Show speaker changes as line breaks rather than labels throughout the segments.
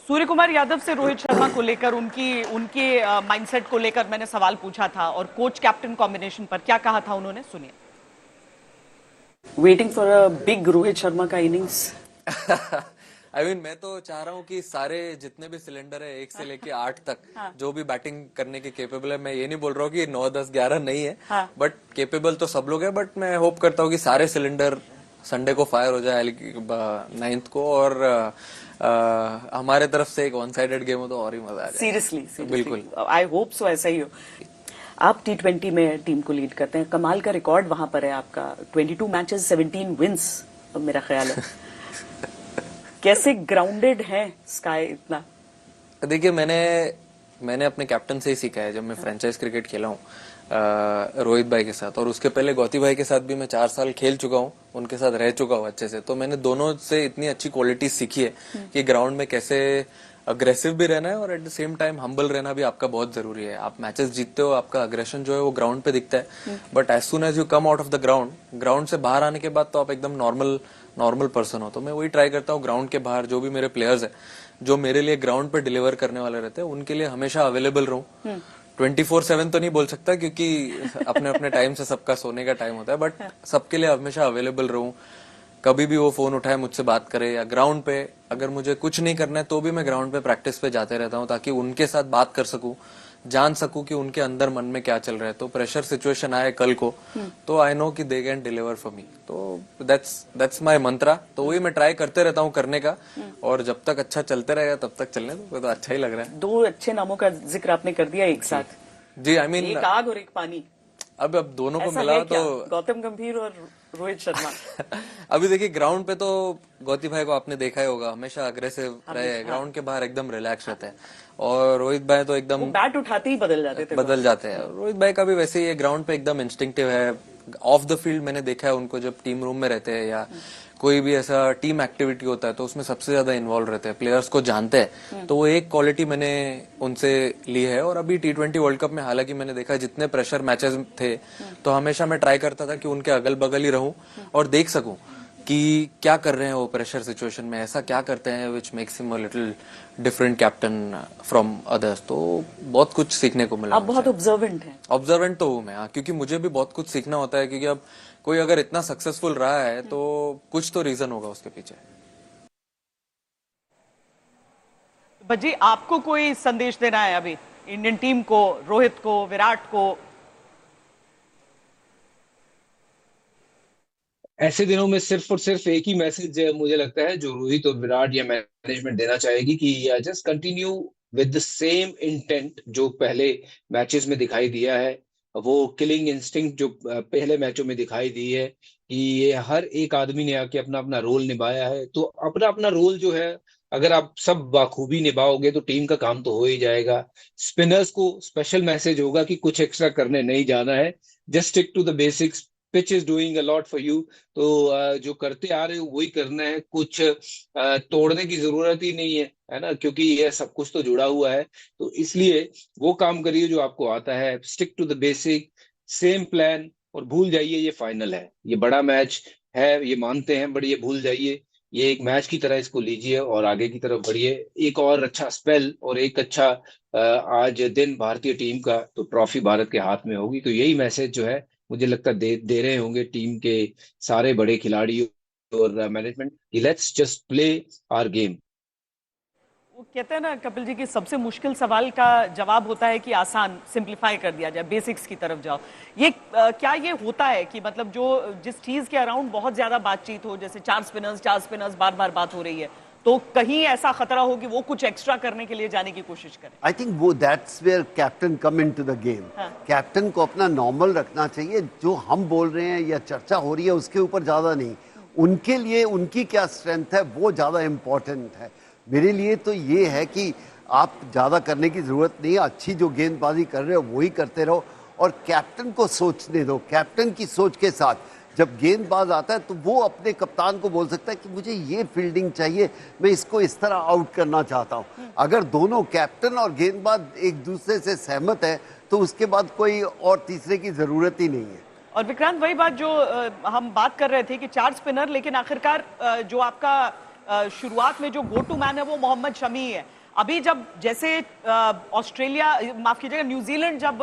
सूर्य कुमार यादव से रोहित शर्मा को लेकर उनके माइंडसेट को लेकर मैंने सवाल पूछा था और कोच कैप्टन कॉम्बिनेशन पर क्या कहा था उन्होंने, सुनिए।
Waiting for a big Rohit Sharma का इनिंग्स।
मैं तो चाह रहा हूँ कि सारे जितने भी सिलेंडर है 1 से लेके 8 तक जो भी बैटिंग करने के केपेबल है, मैं ये नहीं बोल रहा हूँ कि 9, 10, 11 नहीं है, बट केपेबल तो सब लोग है। बट मैं होप करता हूँ कि सारे सिलेंडर संडे को फायर हो जाए 9th को, और हमारे तरफ से एक वन साइडेड गेम हो तो और ही मजा आ जाए।
सीरियसली
बिल्कुल,
आई होप सो, ऐसा ही हो। आप T20 में टीम को लीड करते हैं, कमाल का रिकॉर्ड वहां पर है आपका, 22 मैचेस 17 विंस मेरा ख्याल है। कैसे ग्राउंडेड है स्काई इतना?
देखिए, मैंने अपने कैप्टन से ही सीखा है। जब मैं फ्रेंचाइज क्रिकेट खेला हूँ रोहित भाई के साथ, और उसके पहले गौती भाई के साथ भी मैं 4 साल खेल चुका हूँ, उनके साथ रह चुका हूँ अच्छे से। तो मैंने दोनों से इतनी अच्छी क्वालिटी सीखी है कि ग्राउंड में कैसे अग्रेसिव भी रहना है और at the same time humble रहना भी आपका बहुत जरूरी है। आप मैचेस जीतते हो, आपका अग्रेशन जो है वो ग्राउंड पे दिखता है, but as soon as you come out of the ground से बाहर आने के बाद तो आप एकदम नॉर्मल पर्सन हो। तो मैं वही ट्राई करता हूँ, ग्राउंड के बाहर जो भी मेरे प्लेयर्स है, जो मेरे लिए ग्राउंड पे डिलीवर करने वाले रहते हैं, उनके लिए हमेशा अवेलेबल रहूं। 24/7 तो नहीं बोल सकता, क्योंकि अपने अपने टाइम से सबका सोने का टाइम होता है, बट सबके लिए हमेशा अवेलेबल रहूं। कभी भी वो फोन उठाए, मुझसे बात करे, या ग्राउंड पे अगर मुझे कुछ नहीं करना है तो भी मैं ग्राउंड पे प्रैक्टिस पे जाते रहता हूँ, ताकि उनके साथ बात कर सकूं, जान सकूं कि उनके अंदर मन में क्या चल रहा है। तो प्रेशर सिचुएशन आए कल को तो आई नो कि they can deliver for me. तो दैट्स माय मंत्रा। तो वही मैं ट्राई करते रहता हूँ करने का, और जब तक अच्छा चलते रहेगा तब तक चलने दो, तो अच्छा ही लग रहा है।
2 अच्छे नामों का जिक्र आपने कर दिया एक साथ
जी।
एक आग और एक पानी।
अब दोनों को
ऐसा
मिला
है क्या?
तो
गौतम गंभीर और रोहित शर्मा।
अभी देखिए, ग्राउंड पे तो गौती भाई को आपने देखा ही होगा, हमेशा अग्रेसिव रहे, ग्राउंड के बाहर एकदम रिलैक्स रहते हैं, और रोहित भाई तो एकदम
बैट उठाते ही बदल जाते
हैं। रोहित भाई का भी वैसे ही है, ग्राउंड पे एकदम इंस्टिंक्टिव है। ऑफ द फील्ड मैंने देखा है उनको, जब टीम रूम में रहते हैं या कोई भी ऐसा टीम एक्टिविटी होता है तो उसमें सबसे ज्यादा इन्वॉल्व रहते हैं, प्लेयर्स को जानते हैं। तो वो एक क्वालिटी मैंने उनसे ली है। और अभी T20 वर्ल्ड कप में हालांकि मैंने देखा जितने प्रेशर मैचेस थे, तो हमेशा मैं ट्राई करता था कि उनके अगल बगल ही रहूं और देख सकूं कि क्या कर रहे हैं वो प्रेशर सिचुएशन में, ऐसा क्या करते हैं which makes him a little different captain from others. तो बहुत कुछ सीखने को मिला।
आप बहुत ऑब्जर्वेंट हैं।
ऑब्जर्वेंट तो हूँ मैं, हाँ, क्योंकि मुझे भी बहुत कुछ सीखना होता है, क्योंकि अब कोई अगर इतना सक्सेसफुल रहा है तो कुछ तो रीजन होगा उसके पीछे।
भज्जी, आपको कोई संदेश देना है अभी इंडियन टीम को, रोहित को, विराट को?
ऐसे दिनों में सिर्फ और सिर्फ एक ही मैसेज मुझे लगता है जो रोहित और विराट या मैनेजमेंट देना चाहेगी कि just continue with the same intent जो पहले मैचेस में दिखाई दिया है, वो किलिंग इंस्टिंक्ट जो पहले मैचों में दिखाई दी है, कि ये हर एक आदमी ने आके अपना अपना रोल निभाया है। तो अपना अपना रोल जो है, अगर आप सब बाखूबी निभाओगे तो टीम का काम तो हो ही जाएगा। स्पिनर्स को स्पेशल मैसेज होगा कि कुछ एक्स्ट्रा करने नहीं जाना है, just stick to the basics, pitch is doing a lot for you. तो जो करते आ रहे हो वही करना है, कुछ तोड़ने की जरूरत ही नहीं है ना, क्योंकि ये सब कुछ तो जुड़ा हुआ है। तो इसलिए वो काम करिए जो आपको आता है, stick to the basic, same plan, और भूल जाइए ये फाइनल है, ये बड़ा मैच है, ये मानते हैं, बट ये भूल जाइए, ये एक मैच की तरह इसको लीजिए और आगे की तरफ बढ़िए। एक और अच्छा स्पेल और एक अच्छा आज दिन भारतीय टीम का, तो ट्रॉफी भारत के हाथ में होगी। तो यही मैसेज जो है मुझे लगता है दे रहे होंगे टीम के सारे बड़े खिलाड़ी और मैनेजमेंट, कि let's just play our game.
वो कहते हैं ना कपिल जी की सबसे मुश्किल सवाल का जवाब होता है कि आसान, सिंप्लीफाई कर दिया जाए, बेसिक्स की तरफ जाओ। ये क्या ये होता है कि मतलब जो जिस चीज के अराउंड बहुत ज्यादा बातचीत हो, जैसे चार स्पिनर्स बार बार बात हो रही है, तो कहीं ऐसा खतरा हो कि वो कुछ एक्स्ट्रा करने के लिए जाने की कोशिश करे?
आई थिंक वो that's where captain come into the game. Captain को अपना नॉर्मल रखना चाहिए, जो हम बोल रहे हैं या चर्चा हो रही है उसके ऊपर ज्यादा नहीं, उनके लिए उनकी क्या स्ट्रेंथ है वो ज्यादा इंपॉर्टेंट है। मेरे लिए तो ये है कि आप ज़्यादा करने की ज़रूरत नहीं है, अच्छी जो गेंदबाजी कर रहे हो वही करते रहो, और कैप्टन को सोचने दो। कैप्टन की सोच के साथ जब गेंदबाज आता है तो वो अपने कप्तान को बोल सकता है कि मुझे ये फील्डिंग चाहिए, मैं इसको इस तरह आउट करना चाहता हूँ। अगर दोनों कैप्टन और गेंदबाज एक दूसरे से सहमत है तो उसके बाद कोई और तीसरे की ज़रूरत ही नहीं है।
और विक्रांत, वही बात जो हम बात कर रहे थे कि चार स्पिनर, लेकिन आखिरकार जो आपका शुरुआत में जो गो टू मैन है वो मोहम्मद शमी है। अभी जब जैसे ऑस्ट्रेलिया, माफ कीजिएगा, न्यूजीलैंड जब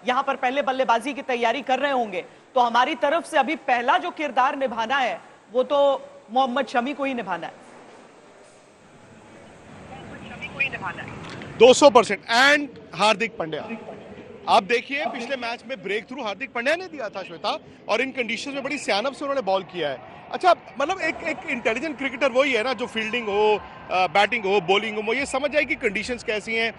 यहाँ पर पहले बल्लेबाजी की तैयारी कर रहे होंगे तो हमारी तरफ से अभी पहला जो किरदार निभाना है वो तो मोहम्मद शमी को ही निभाना है।
200%। एंड हार्दिक पांड्या, आप देखिए पिछले मैच में ब्रेक थ्रू हार्दिक पांड्या ने दिया था श्वेता, और इन कंडीशंस में बड़ी सियानप से उन्होंने बॉल किया है। अच्छा, मतलब एक इंटेलिजेंट क्रिकेटर वही है ना जो फील्डिंग हो, बैटिंग हो, बॉलिंग हो, वो ये समझ जाए कि कंडीशंस कैसी हैं,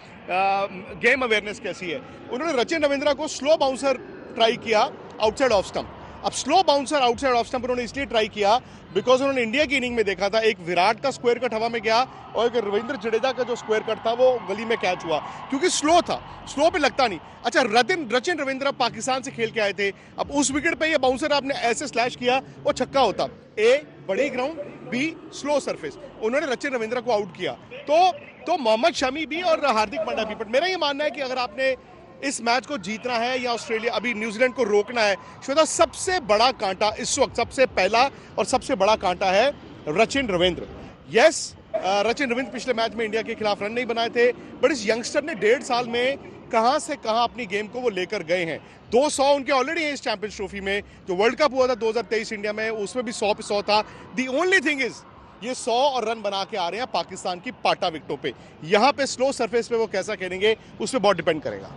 गेम अवेयरनेस कैसी है। उन्होंने रचिन रविंद्रा को स्लो बाउंसर ट्राई किया आउटसाइड ऑफ स्टंप। अब slow bouncer outside off stump उन्होंने इसलिए ट्राई किया बिकॉज उन्होंने इंडिया की इनिंग में देखा था एक विराट का स्क्वायर कट हवा में गया और एक रविंद्र जडेजा का जो स्क्वायर कट था वो गली में कैच हुआ, क्योंकि स्लो था, स्लो पे लगता नहीं। अच्छा, रचिन रविंद्रा पाकिस्तान से खेल के आए थे, अब उस विकेट पे ये बाउंसर आपने ऐसे स्लैश किया वो छक्का होता। ए, बड़े ग्राउंड, बी, स्लो सरफेस, उन्होंने रचिन रविंद्रा को आउट किया। तो मोहम्मद शमी भी और हार्दिक पांड्या भी। बट मेरा ये मानना है कि अगर आपने इस मैच को जीतना है या ऑस्ट्रेलिया अभी न्यूजीलैंड को रोकना है, श्वेता, सबसे बड़ा कांटा इस वक्त, सबसे पहला और सबसे बड़ा कांटा है रचिन रविंद्र। यस, रचिन रविंद्र पिछले मैच में इंडिया के खिलाफ रन नहीं बनाए थे, बट इस यंगस्टर ने 1.5 साल में कहां से कहां अपनी गेम को वो लेकर गए हैं। 200 उनके ऑलरेडी हैं इस चैंपियंस ट्रॉफी में। जो वर्ल्ड कप हुआ था 2023 इंडिया में, उसमें भी 100 पे 100 था। दी ओनली थिंग इज ये 100 और रन बना के आ रहे हैं पाकिस्तान की पाटा विकेटों पे। यहां पे स्लो सरफेस पे वो कैसा खेलेंगे उस पर बहुत डिपेंड करेगा।